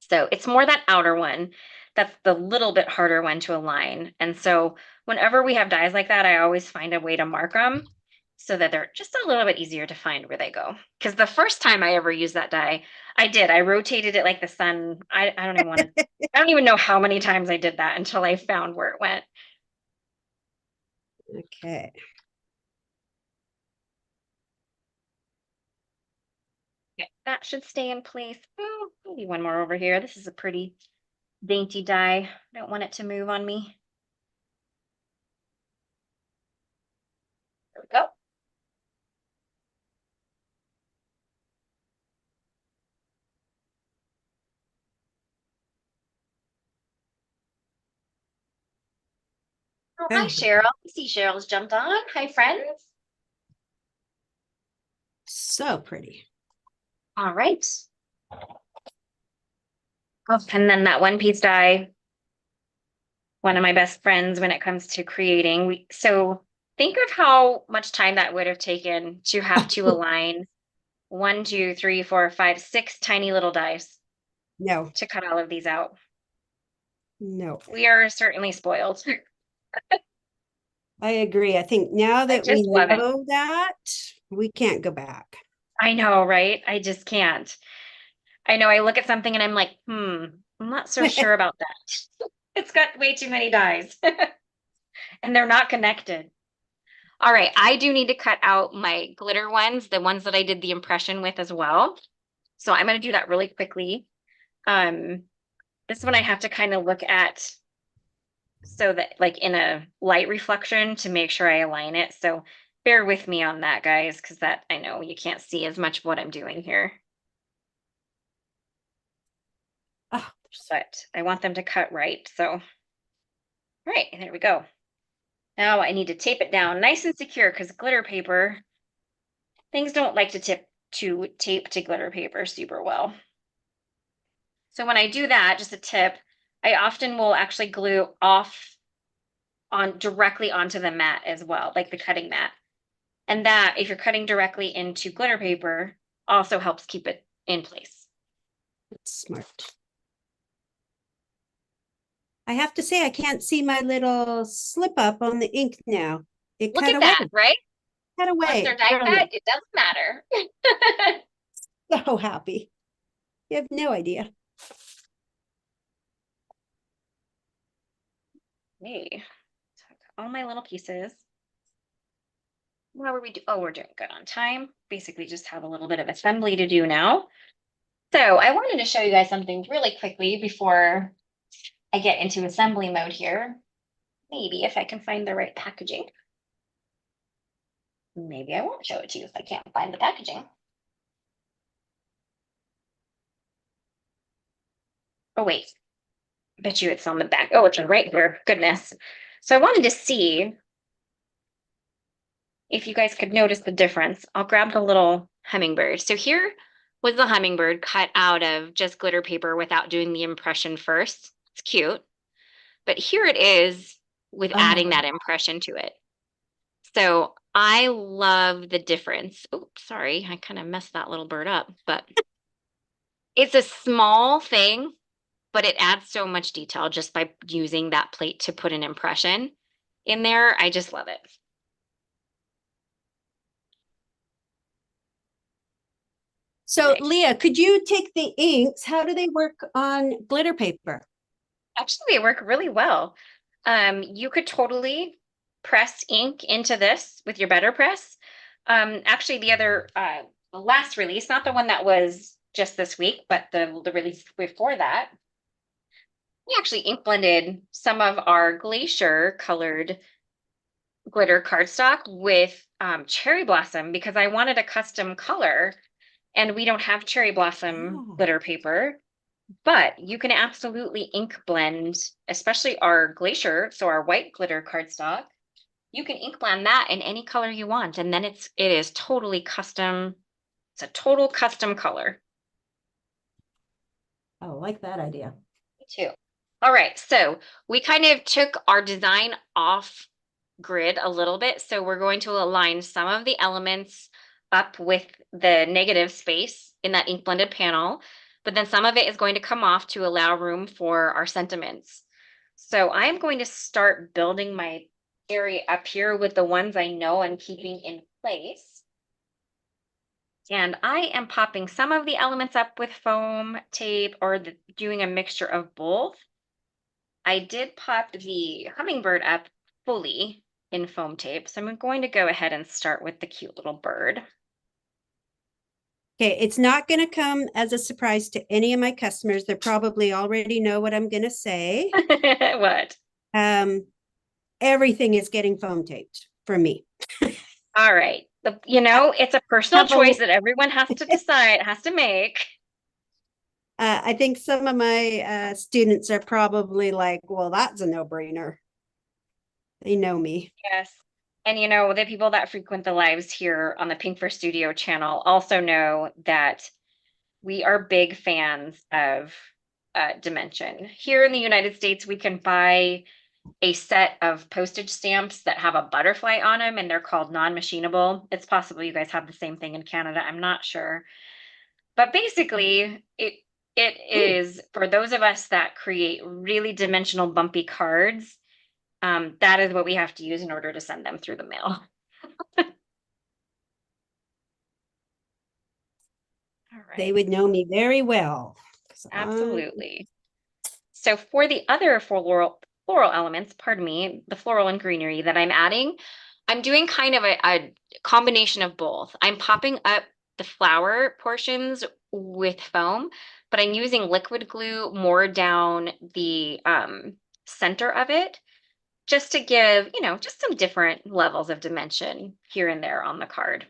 So it's more that outer one that's the little bit harder one to align. And so whenever we have dies like that, I always find a way to mark them so that they're just a little bit easier to find where they go. Because the first time I ever used that die, I rotated it like the sun. I don't even want to, I don't even know how many times I did that until I found where it went. Okay. Okay, that should stay in place. Oh, maybe one more over here. This is a pretty dainty die. I don't want it to move on me. There we go. Oh, hi, Cheryl. I see Cheryl's jumped on. Hi, friends. So pretty. All right. Oh, and then that one piece die, one of my best friends when it comes to creating. So think of how much time that would have taken to have to align 1, 2, 3, 4, 5, 6 tiny little dies No, to cut all of these out. no. We are certainly spoiled. I agree. I think now I that we just love it. know that, we can't go back. I know, right? I just can't. I know I look at something and I'm like, I'm not so sure about that. It's got way too many dies and they're not connected. All right, I do need to cut out my glitter ones, the ones that I did the impression with as well. So I'm going to do that really quickly. This one I have to kind of look at so that like in a light reflection to make sure I align it. So bear with me on that, guys, because that I know you can't see as much of what I'm doing here. Oh, But I want them to cut right. So, all right, there we go. Now I need to tape it down nice and secure because glitter paper, things don't like to tape to glitter paper super well. So when I do that, just a tip, I often will actually glue off on directly onto the mat as well, like the cutting mat. And that, if you're cutting directly into glitter paper, also helps keep it in place. that's smart. I have to say, I can't see my little slip up on the ink now. It Look cut at away. that, right? Cut Once away. they're die cut, it doesn't matter. So happy. You have no idea. Hey, took all my little pieces. What were we do? Oh, we're doing good on time. Basically, just have a little bit of assembly to do now. So I wanted to show you guys something really quickly before I get into assembly mode here. Maybe if I can find the right packaging. Maybe I won't show it to you if I can't find the packaging. Oh, wait. Bet you it's on the back. Oh, it's right here. Goodness. So I wanted to see if you guys could notice the difference. I'll grab the little hummingbird. So here was the hummingbird cut out of just glitter paper without doing the impression first. It's cute. But here it is with adding that impression to it. So I love the difference. Oh, sorry, I kind of messed that little bird up, but it's a small thing, but it adds so much detail just by using that plate to put an impression in there. I just love it. So, Lea, could you take the inks? How do they work on glitter paper? Actually, they work really well. You could totally press ink into this with your BetterPress. Actually, the last release, not the one that was just this week, but the release before that, we actually ink blended some of our glacier colored glitter cardstock with cherry blossom because I wanted a custom color, and we don't have cherry blossom Oh. glitter paper. But you can absolutely ink blend, especially our glacier, so our white glitter cardstock. You can ink blend that in any color you want, and then it is totally custom. It's a total custom color. I like that idea. Me too. All right, so we kind of took our design off grid a little bit, so we're going to align some of the elements up with the negative space in that ink blended panel, but then some of it is going to come off to allow room for our sentiments. So I'm going to start building my area up here with the ones I know I'm keeping in place. And I am popping some of the elements up with foam tape or doing a mixture of both. I did pop the hummingbird up fully in foam tape, so I'm going to go ahead and start with the cute little bird. Okay, it's not going to come as a surprise to any of my customers. They probably already know what I'm going to say. What? Everything is getting foam taped for me. All right. It's a personal choice that everyone has to decide, has to make. I think some of my students are probably like, well, that's a no-brainer. They know me. Yes. And the people that frequent the lives here on the Pinkfresh Studio channel also know that we are big fans of dimension. Here in the United States, we can buy a set of postage stamps that have a butterfly on them, and they're called non-machinable. It's possible you guys have the same thing in Canada. I'm not sure. But basically, it is for those of us that create really dimensional bumpy cards. That is what we have to use in order to send them through the mail. All right. They would know me very well. Absolutely. So for the other floral elements, pardon me, the floral and greenery that I'm adding, I'm doing kind of a combination of both. I'm popping up the flower portions with foam, but I'm using liquid glue more down the center of it just to give, just some different levels of dimension here and there on the card.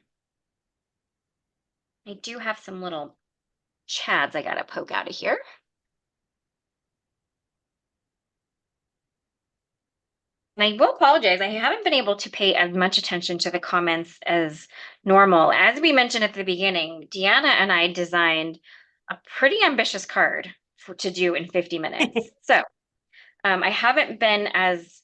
I do have some little chads I gotta poke out of here. And I will apologize. I haven't been able to pay as much attention to the comments as normal. As we mentioned at the beginning, Deanna and I designed a pretty ambitious card to do in 50 minutes. So I haven't been as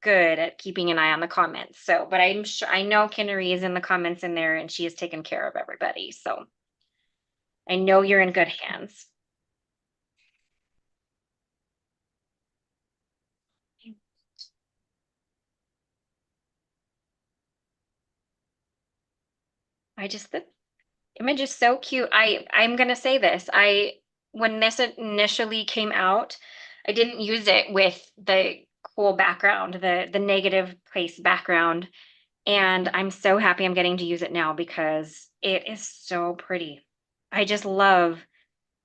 good at keeping an eye on the comments. So, but I'm sure I know Kinnery is in the comments in there, and she has taken care of everybody. So I know you're in good hands. The image is so cute. I'm gonna say this. When this initially came out, I didn't use it with the cool background, the negative place background. And I'm so happy I'm getting to use it now because it is so pretty. I just love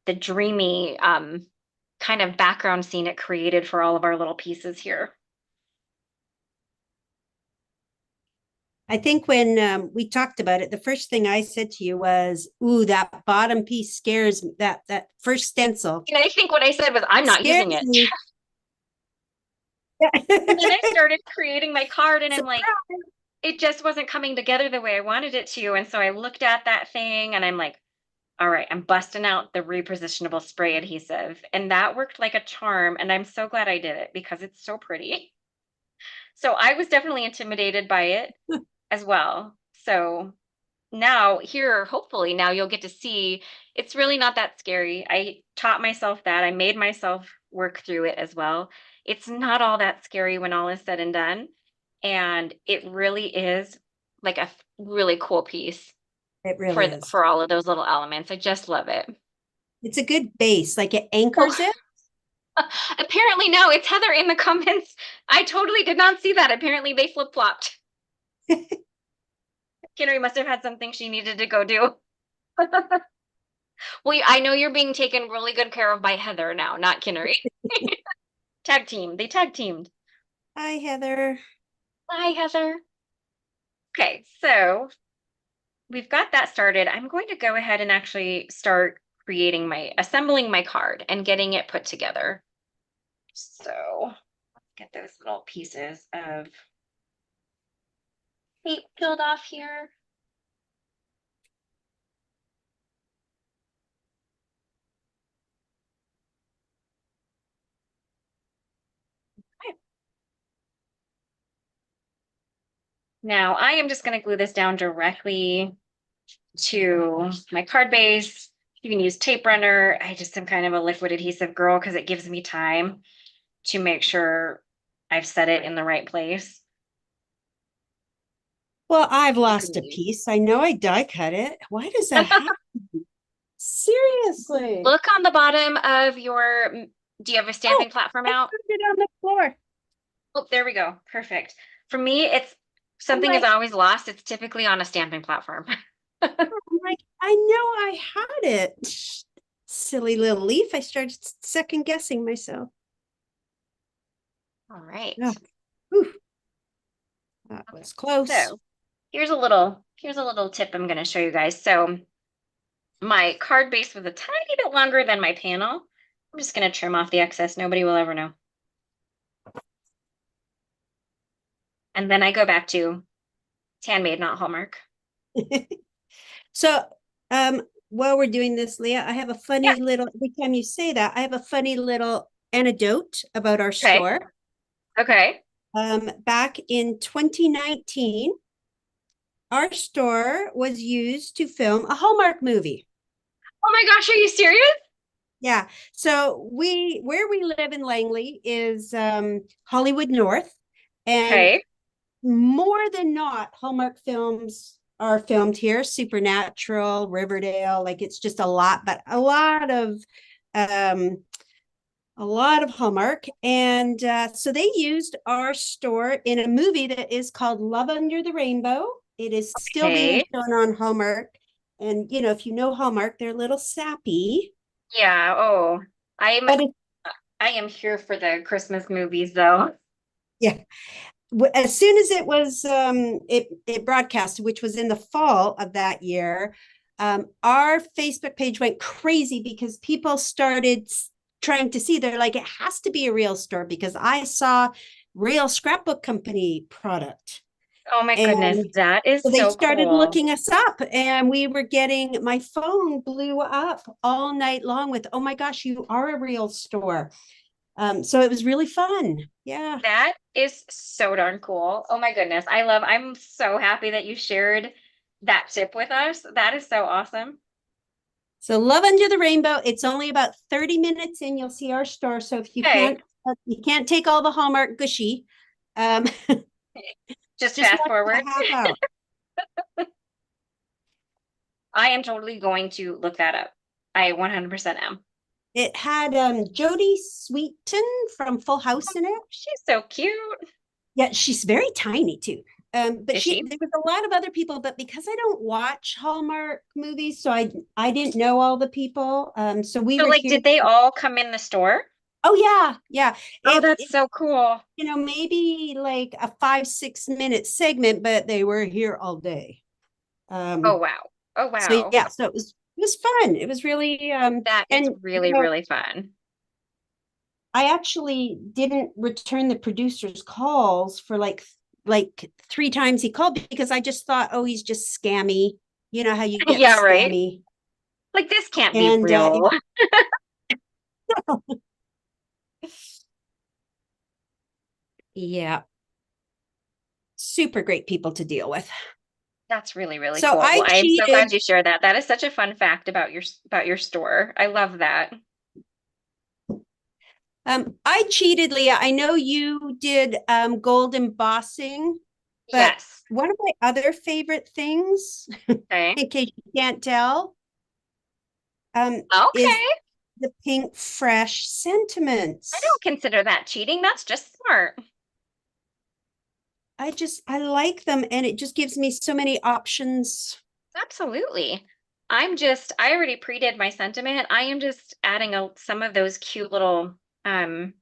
the dreamy kind of background scene it created for all of our little pieces here. I think when we talked about it, the first thing I said to you was, "Ooh, that bottom piece scares me. That first stencil And I think what I said was, I'm not scares using it. me." And then I started creating my card, and I'm like, Surprise. it just wasn't coming together the way I wanted it to. And so I looked at that thing and I'm like, all right, I'm busting out the repositionable spray adhesive. And that worked like a charm. And I'm so glad I did it because it's so pretty. So I was definitely intimidated by it as well. So now here, hopefully now you'll get to see it's really not that scary. I taught myself that. I made myself work through it as well. It's not all that scary when all is said and done. And it really is like a really cool piece It really is. for all of those little elements. I just love it. It's a good base, like it Oh, anchors it. apparently no, it's Heather in the comments. I totally did not see that. Apparently they flip-flopped. Kinnery must have had something she needed to go do. Well, I know you're being taken really good care of by Heather now, not Kinnery. Tag team. They tag teamed. Hi, Heather. Hi, Heather. Okay, so we've got that started. I'm going to go ahead and actually start assembling my card and getting it put together. So let's get those little pieces of tape peeled off here. Okay. Now I am just going to glue this down directly to my card base. You can use tape runner. I just am kind of a liquid adhesive girl because it gives me time to make sure I've set it in the right place. Well, I've You lost can a use. piece. I know I die cut it. Why does that happen? Seriously. Look on the bottom of your, do you have a Oh, stamping platform I out? found it on the floor. Oh, there we go. Perfect. For me, it's I'm something is like, always lost. It's typically on a stamping platform. I know I had it. Silly little leaf. I started second guessing myself. All right. Oh, whew, that Okay. was close. So here's a little tip I'm going to show you guys. So my card base was a tiny bit longer than my panel. I'm just going to trim off the excess. Nobody will ever know. And then I go back to it's handmade, not Hallmark. So, while we're doing this, Lea, I have a Yeah. funny little, every time you say that, I have a funny little anecdote about our Okay. store. Okay. Back in 2019, our store was used to film a Hallmark movie. Oh my gosh, are you serious? Yeah. So where we live in Langley is Hollywood North, and Okay. more than not, Hallmark films are filmed here. Supernatural, Riverdale, like it's just a lot, but a lot of um a lot of Hallmark. And so they used our store in a movie that is called Love Under the Rainbow. It is still being Okay. shown on Hallmark. And, you know, if you know Hallmark, they're a little sappy. Yeah. Oh, I'm But it, I am here for the Christmas movies though. yeah, as soon as it was it broadcasted, which was in the fall of that year, our Facebook page went crazy because people started trying to see. They're like, it has to be a real store because I saw real scrapbook company product. Oh my goodness, And that is so they so started cool. looking us up, and we were getting, my phone blew up all night long with, oh my gosh, you are a real store. So it was really fun. Yeah. That is so darn cool. Oh my goodness. I'm so happy that you shared that tip with us. That is so awesome. So Love Under the Rainbow, it's only about 30 minutes in, you'll see our store. So if Okay. you can't take all the Hallmark gushy, um, Just just fast watch forward. the half hour. I am totally going to look that up. I 100% am. It had Jodie Sweetin from Full House in it. She's so cute. Yeah, she's very tiny too. But Is she? there was a lot of other people, but because I don't watch Hallmark movies, so I didn't know all the people. So we So were like here. did they all come in the store? Oh yeah, yeah. Oh, that's It so cool. you know, maybe like a 5, 6 minute segment, but they were here all day. Oh Um, wow. Oh so wow. yeah, so it was fun. It was really That is and really, really fun. I actually didn't return the producer's calls for like 3 times he called because I just thought, oh, he's just scammy. You know how you get Yeah, right. scammy. Like this can't be And real. yeah, super great people to deal with. That's really, really So cool. I Well, I am so cheated. glad you shared that. That is such a fun fact about your store. I love that. I cheated, Leah. I know you did gold embossing, but Yes. one of my other favorite things, Okay. in case you can't tell, is Okay. the Pinkfresh I don't sentiments. consider that cheating. That's just smart. I like them, and it just gives me so many options. Absolutely. I already pre-did my sentiment. I am just adding some of those cute little um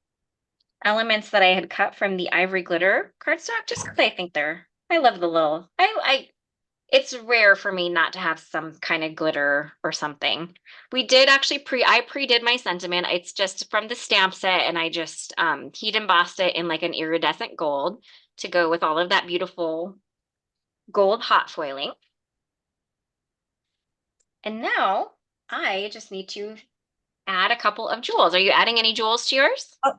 elements that I had cut from the ivory glitter cardstock just because I love the little I it's rare for me not to have some kind of glitter or something. We did actually I pre-did my sentiment. It's just from the stamp set and I just heat embossed it in like an iridescent gold to go with all of that beautiful gold hot foiling. And now I just need to add a couple of jewels. Are you adding any jewels to yours? Oh,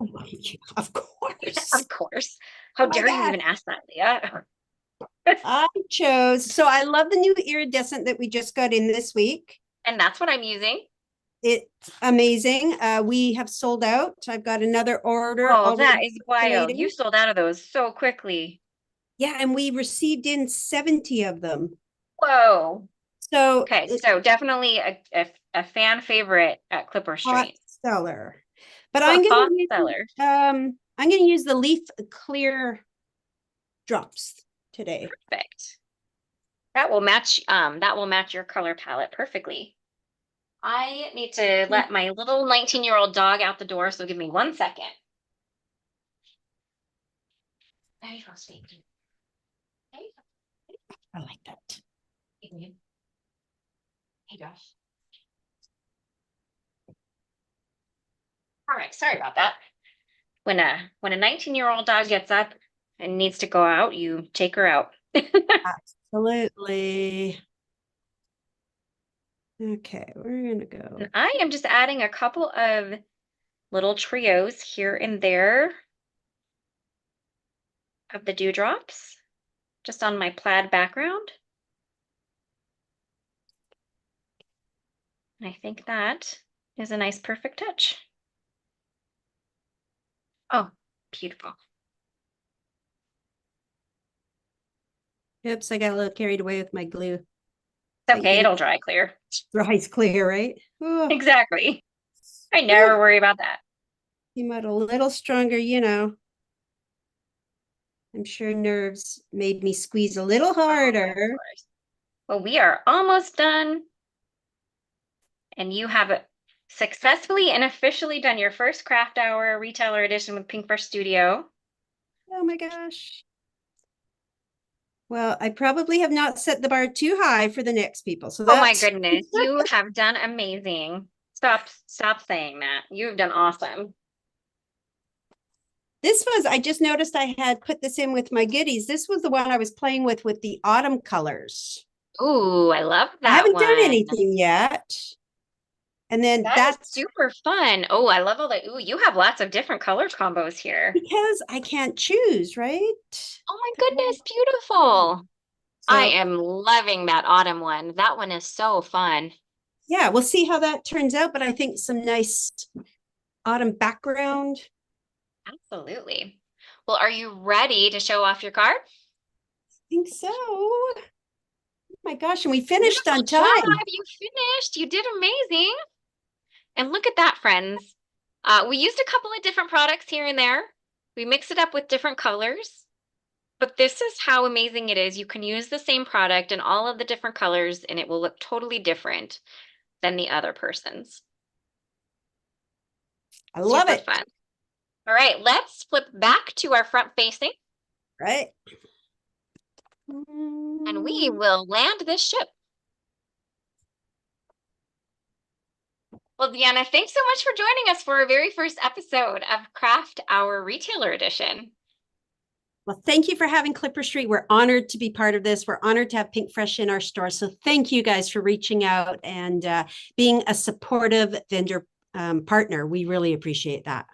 of course. Of course. How Oh my dare you gosh. even ask that, Leah? I chose. So I love the new iridescent that we just got in this week. And that's what I'm using. It's amazing. We have sold out. I've got another order Oh, that already is wild. You circulating. sold out of those so quickly. Yeah, and we received in 70 of them. Whoa. So Okay, it's so definitely a fan favorite at Clipper hot Street. seller. But A hot seller. I'm gonna use the leaf clear drops today. Perfect. That will match your color palette perfectly. I need to let my little 19-year-old dog out the door, so give me 1 second. There you go, sweetie. There you I like that. go. Hey, Josh. All right, sorry about that. When a 19-year-old dog gets up and needs to go out, you take her out. Absolutely. Okay, we're gonna go. And I am just adding a couple of little trios here and there of the dewdrops just on my plaid background. And I think that is a nice perfect touch. Oh, beautiful. Oops, I got a little carried away with my glue. It's okay, Thinking it'll dry clear. dries clear, right? Oh, Exactly. I whew. never worry about that. Came out a little stronger, you know. I'm sure nerves made me squeeze a little Oh, of harder. course. Well, we are almost done, and you have successfully and officially done your first craft hour retailer edition with Pinkfresh Studio. Oh my gosh. Well, I probably have not set the bar too high for the next people. So Oh my that's goodness, you have done amazing. Stop saying that. You've done awesome. this was, I just noticed I had put this in with my goodies. This was the one I was playing with the autumn colors. Ooh, I love I that haven't done one. anything yet. And then That is that's super fun. Oh, I love all that. Ooh, you have lots of different color combos here. because I can't choose, right? Oh my goodness, beautiful. I So am loving that autumn one. That one is so fun. yeah, we'll see how that turns out. But I think some nice autumn background. Absolutely. Well, are you ready to show off your card? I think so. Oh my gosh, and we finished Beautiful on job. time. You finished. You did amazing. And look at that, friends. We used a couple of different products here and there. We mixed it up with different colors. But this is how amazing it is. You can use the same product in all of the different colors and it will look totally different than the other person's. I love Super it. fun. All right, let's flip back to our front facing Right. and we will land this ship. Well, Deanna, thanks so much for joining us for our very first episode of Craft Our Retailer Edition. Well, thank you for having Clipper Street. We're honored to be part of this. We're honored to have Pinkfresh in our store. So thank you guys for reaching out and being a supportive vendor partner. We really appreciate that.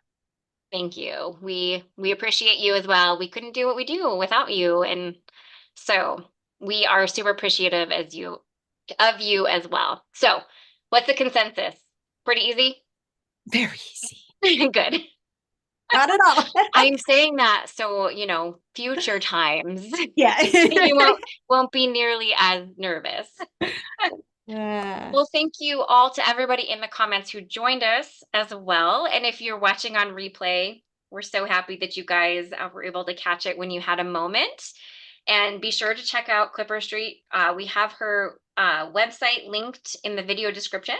Thank you. We appreciate you as well. We couldn't do what we do without you, and so we are super appreciative of you as well. So, what's the consensus? Pretty easy? Very easy. Good. Not at all. I'm saying that so, future times Yeah. you won't be nearly as nervous. uh, Well, thank you all to everybody in the comments who joined us as well. And if you're watching on replay, we're so happy that you guys were able to catch it when you had a moment. And be sure to check out Clipper Street. We have her website linked in the video description.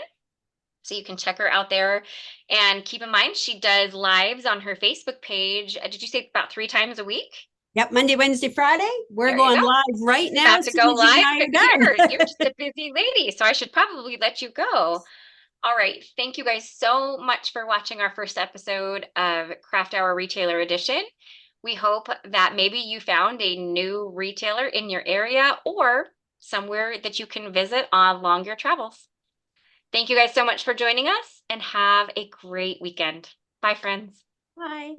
So you can check her out there. And keep in mind, she does lives on her Facebook page. Did you say about 3 times a week? yep. Monday, Wednesday, Friday. We're There you going go. live right now About as to soon go as you and live. I are done. You're just a busy lady, so I should probably let you go. All right. Thank you guys so much for watching our first episode of Craft Hour Retailer Edition. We hope that maybe you found a new retailer in your area or somewhere that you can visit on long your travels. Thank you guys so much for joining us and have a great weekend. Bye, friends. Bye.